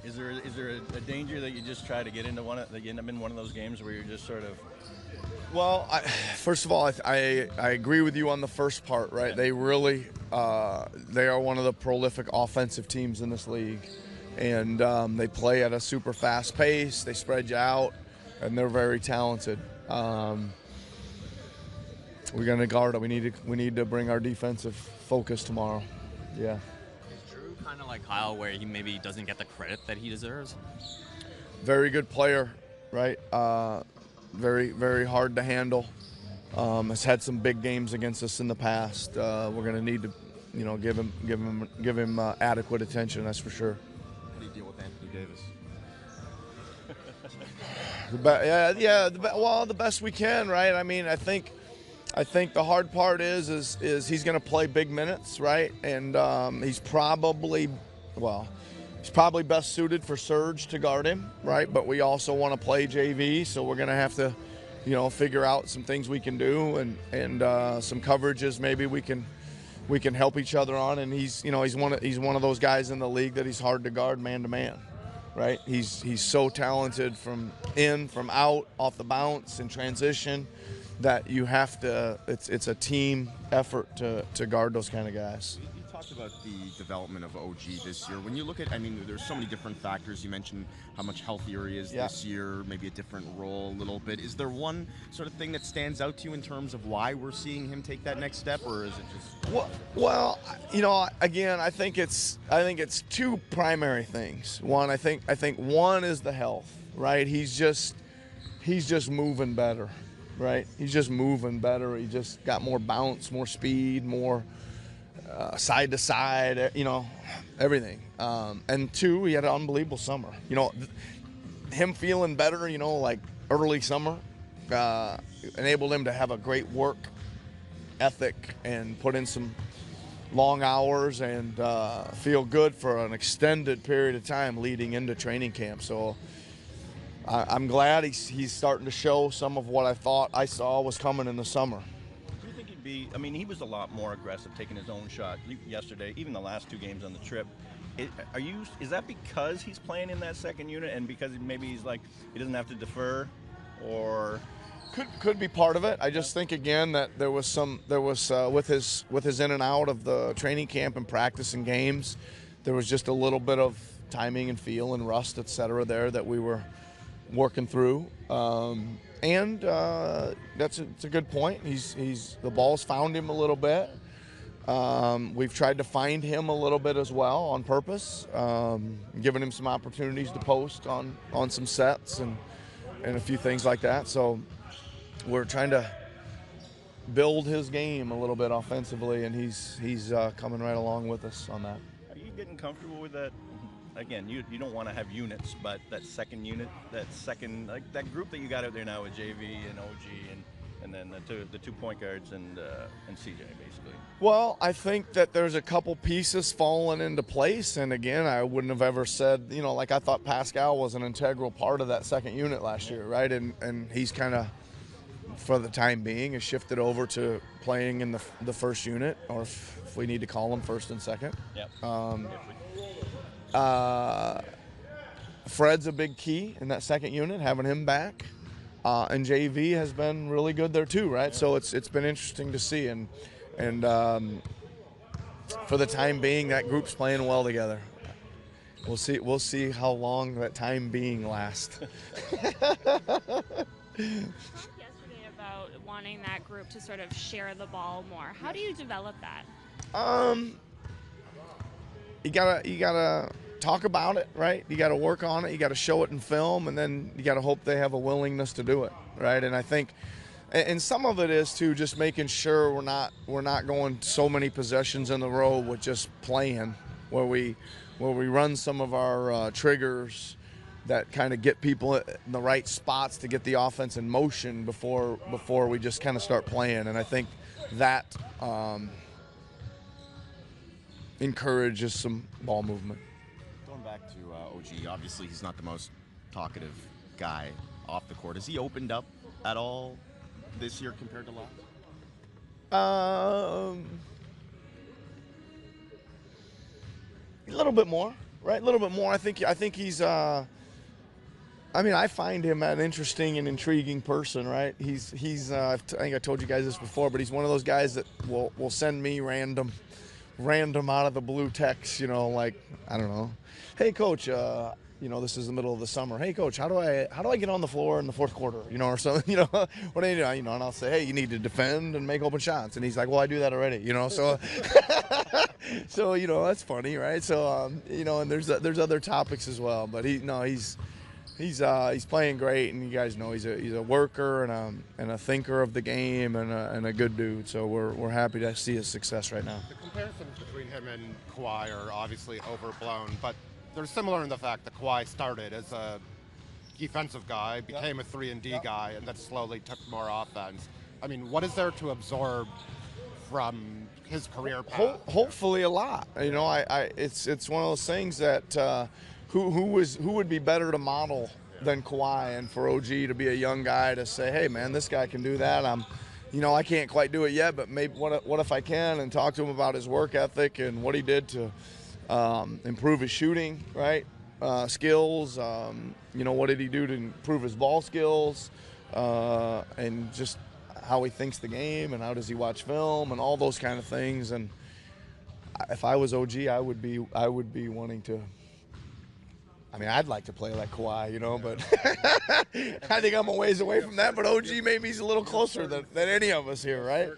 Is there a danger that you just try to get into that you end up in one of those games where you're just sort of Well, first of all, I agree with you on the first part, right? They really they are one of the prolific offensive teams in this league, and they play at a super fast pace. They spread you out, and they're very talented. We're gonna guard it. We need to bring our defensive focus tomorrow. Yeah. Is Drew kind of like Kyle, where he maybe doesn't get the credit that he deserves? Very good player, right? Very, very hard to handle. Has had some big games against us in the past. We're going to need to, give him adequate attention. That's for sure. How do you deal with Anthony Davis? The best we can, right? I mean, I think the hard part is he's going to play big minutes, right? And he's probably best suited for Serge to guard him, right? But we also want to play JV, so we're going to have to, figure out some things we can do and some coverages maybe we can help each other on. And he's one of those guys in the league that he's hard to guard man to man, right? He's so talented from out, off the bounce, in transition, that you have to. It's a team effort to guard those kind of guys. You talked about the development of OG this year. When you look at, there's so many different factors. You mentioned how much healthier he is this year, maybe a different role a little bit. Is there one sort of thing that stands out to you in terms of why we're seeing him take that next step, or is it just? Well, again, I think it's two primary things. One, I think one is the health, right? He's just moving better, right? He's just moving better. He just got more bounce, more speed, more side to side, everything. And two, he had an unbelievable summer. Him feeling better, like early summer, enabled him to have a great work ethic and put in some long hours and feel good for an extended period of time leading into training camp. So I'm glad he's starting to show some of what I thought I saw was coming in the summer. He was a lot more aggressive taking his own shot yesterday, even the last two games on the trip. Is that because he's playing in that second unit and because maybe he's like he doesn't have to defer, or could be part of it. I just think again that there was with his in and out of the training camp and practice and games, there was just a little bit of timing and feel and rust, etc. there that we were working through. And it's a good point. The ball's found him a little bit. We've tried to find him a little bit as well on purpose, giving him some opportunities to post on some sets and a few things like that. So we're trying to build his game a little bit offensively, and he's coming right along with us on that. Are you getting comfortable with that? Again, you don't want to have units, but that second unit, that group that you got out there now with JV and OG and then the two point guards and CJ basically. Well, I think that there's a couple pieces falling into place, and again, I wouldn't have ever said, I thought Pascal was an integral part of that second unit last year, right? And he's kind of, for the time being, has shifted over to playing in the first unit, or if we need to call him first and second. Yep. Fred's a big key in that second unit, having him back, and JV has been really good there too, right? So it's been interesting to see, and for the time being, that group's playing well together. We'll see how long that time being lasts. Yesterday about wanting that group to sort of share the ball more. How do you develop that? You gotta talk about it, right? You gotta work on it. You gotta show it in film, and then you gotta hope they have a willingness to do it, right? And I think, and some of it is too just making sure we're not going so many possessions in a row with just playing, where we run some of our triggers that kind of get people in the right spots to get the offense in motion before we just kind of start playing. And I think that encourages some ball movement. Going back to OG, obviously he's not the most talkative guy off the court. Has he opened up at all this year compared to last? A little bit more. right? A little bit more. I think he's. I mean, I find him an interesting and intriguing person, right? He's. I think I told you guys this before, but he's one of those guys that will send me random out of the blue texts. You know, like, I don't know, hey coach, this is the middle of the summer. Hey coach, how do I get on the floor in the fourth quarter? You know, or something. You know, what do you do? You know, and I'll say, hey, you need to defend and make open shots. And he's like, well, I do that already. You know, so so that's funny, right? So and there's other topics as well, but he's playing great, and you guys know he's a worker and a thinker of the game and a good dude. So we're happy to see his success right now. The comparisons between him and Kawhi are obviously overblown, but they're similar in the fact that Kawhi started as a defensive guy, became a 3-and-D guy, and then slowly took more offense. I mean, what is there to absorb from his career path? Hopefully a lot. You know, it's one of those things that who would be better to model than Kawhi, and for OG to be a young guy to say, hey man, this guy can do that. I can't quite do it yet, but maybe what if I can, and talk to him about his work ethic and what he did to improve his shooting, right? Skills, what did he do to improve his ball skills, and just how he thinks the game, and how does he watch film, and all those kind of things. And if I was OG, I would be wanting to. I mean, I'd like to play like Kawhi, but I think I'm a ways away from that. But OG maybe he's a little closer than any of us here, right?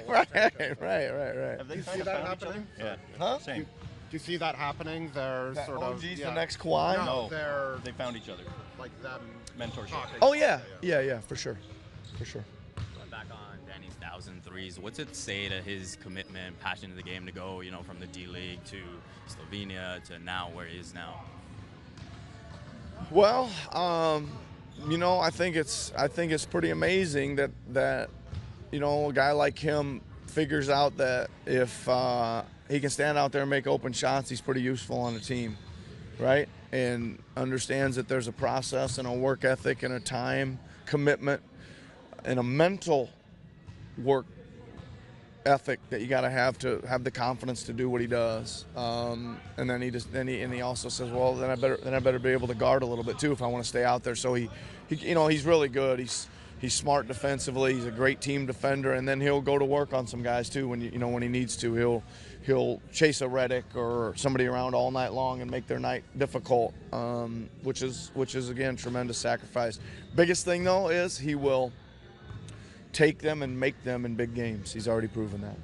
Right. Have they kind of found each other? Yeah. Huh? Same. Do you see that happening? They're That sort OG's of the next Kawhi? No, they're they found each other. like them Mentorship. talking. Oh yeah, for sure. Going back on Danny's 1,000 threes, what's it say to his commitment, passion of the game to go, from the D League to Slovenia to now where he is now? Well, I think it's pretty amazing that a guy like him figures out that if he can stand out there and make open shots, he's pretty useful on a team, right? And understands that there's a process and a work ethic and a time commitment and a mental work ethic that you got to have the confidence to do what he does. And then he also says, well, then I better be able to guard a little bit too if I want to stay out there. So he's really good. He's smart defensively. He's a great team defender, and then he'll go to work on some guys too when he needs to. He'll chase a Redick or somebody around all night long and make their night difficult, which is again tremendous sacrifice. Biggest thing though is he will take them and make them in big games. He's already proven that.